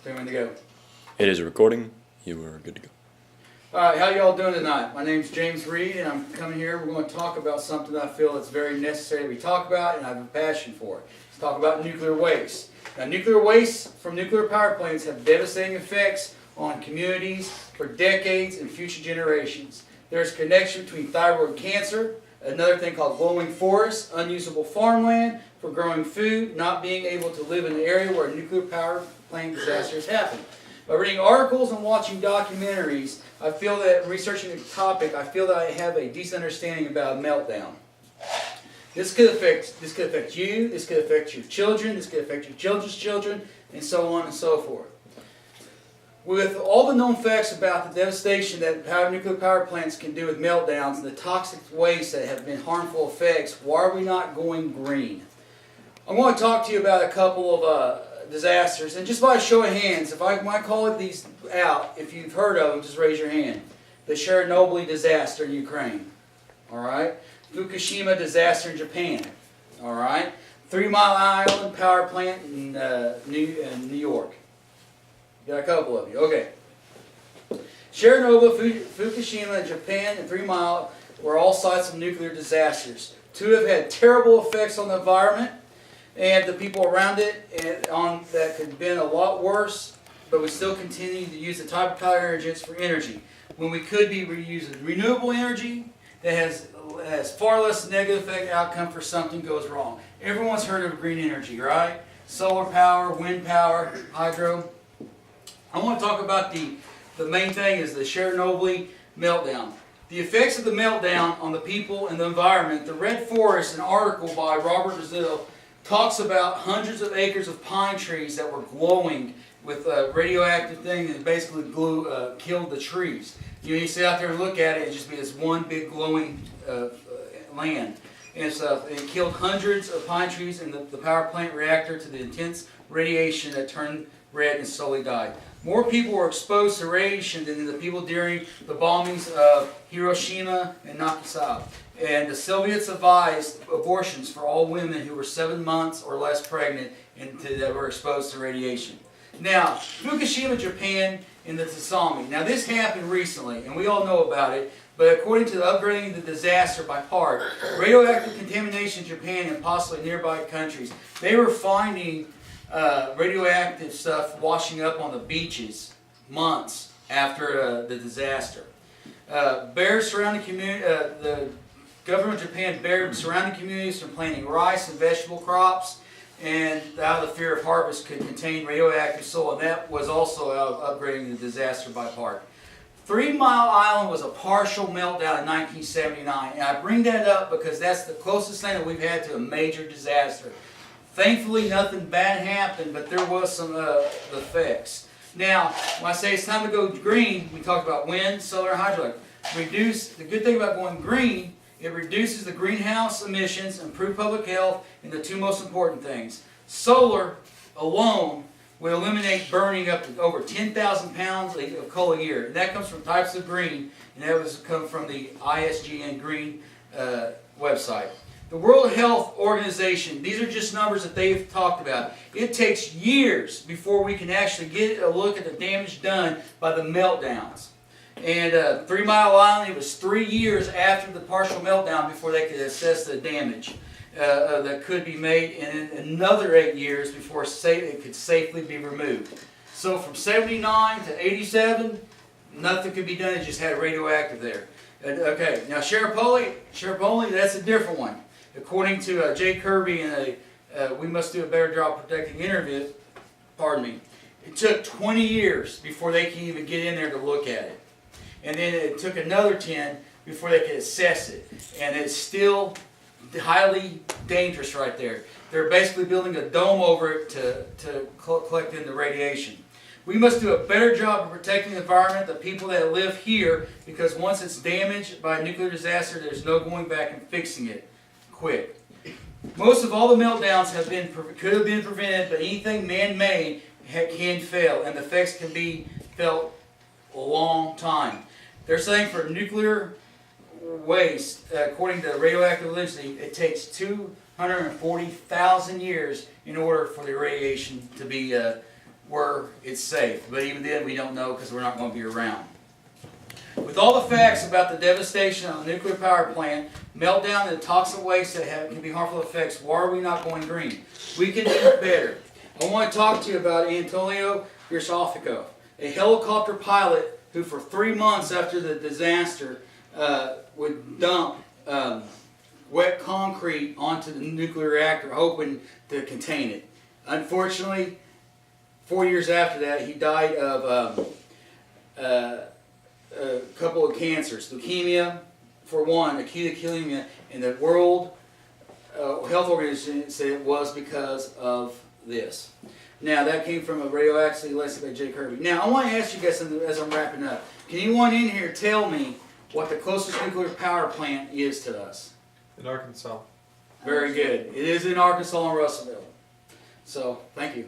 So when to go. It is a recording. You are good to go. Alright, how y'all doing tonight? My name's James Reed and I'm coming here. We're going to talk about something I feel that's very necessary that we talk about and I have a passion for it. Let's talk about nuclear waste. Now, nuclear waste from nuclear power plants have devastating effects on communities for decades and future generations. There's a connection between thyroid cancer, another thing called glowing forests, unusable farmland for growing food, not being able to live in an area where nuclear power plant disasters happen. By reading articles and watching documentaries, I feel that researching the topic, I feel that I have a decent understanding about a meltdown. This could affect you, this could affect your children, this could affect your children's children, and so on and so forth. With all the known facts about the devastation that nuclear power plants can do with meltdowns and the toxic waste that have been harmful effects, why are we not going green? I'm going to talk to you about a couple of disasters, and just by a show of hands, if I might call these out, if you've heard of them, just raise your hand. The Chernobyl disaster in Ukraine, all-right? Fukushima disaster in Japan, all-right? 3 Mile Island power plant in New York. Got a couple of you, okay. Chernobyl, Fukushima, Japan, and 3 Mile were all sites of nuclear disasters. Two have had terrible effects on the environment and the people around it, and that could have been a lot worse, but we still continue to use the type of power agents for energy when we could be reusing renewable energy that has far less negative effect outcome for something goes wrong. Everyone's heard of green energy, right? Solar power, wind power, hydro. I want to talk about the main thing is the Chernobyl meltdown. The effects of the meltdown on the people and the environment. The Red Forest, an article by Robert Brazil, talks about hundreds of acres of pine trees that were glowing with a radioactive thing that basically killed the trees. You sit out there and look at it, and just be this one big glowing land. And it killed hundreds of pine trees in the power plant reactor to the intense radiation that turned red and slowly died. More people were exposed to radiation than the people during the bombings of Hiroshima and Nagasaki. And the Soviets advised abortions for all women who were 7 months or less pregnant and that were exposed to radiation. Now, Fukushima, Japan, and the tsunami. Now, this happened recently, and we all know about it, but according to the upgrading the disaster by part, radioactive contamination in Japan and possibly nearby countries, they were finding radioactive stuff washing up on the beaches months after the disaster. The government of Japan barred surrounding communities from planting rice and vegetable crops, and out of the fear of harvest could contain radioactive soil, and that was also upgrading the disaster by part. 3 Mile Island was a partial meltdown in 1979, and I bring that up because that's the closest thing that we've had to a major disaster. Thankfully, nothing bad happened, but there was some effects. Now, when I say it's time to go green, we talk about wind, solar, and hydro. The good thing about going green, it reduces the greenhouse emissions, improve public health, and the two most important things. Solar alone will eliminate burning up to over 10,000 pounds of coal a year. And that comes from types of green, and that was come from the ISGN Green website. The World Health Organization, these are just numbers that they've talked about. It takes years before we can actually get a look at the damage done by the meltdowns. And 3 Mile Island, it was 3 years after the partial meltdown before they could assess the damage that could be made, and another 8 years before it could safely be removed. So from 79 to 87, nothing could be done. It just had radioactive there. Okay, now Chernobyl, that's a different one. According to Jay Kirby in We Must Do a Better Job Protecting interview, it took 20 years before they can even get in there to look at it. And then it took another 10 before they could assess it. And it's still highly dangerous right there. They're basically building a dome over it to collect in the radiation. We must do a better job of protecting the environment, the people that live here, because once it's damaged by a nuclear disaster, there's no going back and fixing it quick. Most of all the meltdowns could have been prevented, but anything man-made can fail, and the effects can be felt a long time. They're saying for nuclear waste, according to radioactive density, it takes 240,000 years in order for the radiation to be where it's safe. But even then, we don't know because we're not going to be around. With all the facts about the devastation of a nuclear power plant, meltdown and the toxic waste that can be harmful effects, why are we not going green? We can do better. I want to talk to you about Antonio Grisofico, a helicopter pilot who for 3 months after the disaster would dump wet concrete onto the nuclear reactor hoping to contain it. Unfortunately, 4 years after that, he died of a couple of cancers. Leukemia, for one, acute leukemia, and the World Health Organization said it was because of this. Now, that came from a radioactive lesson by Jay Kirby. Now, I want to ask you guys something as I'm wrapping up. Can anyone in here tell me what the closest nuclear power plant is to us? In Arkansas. Very good. It is in Arkansas and Russellville. So, thank you.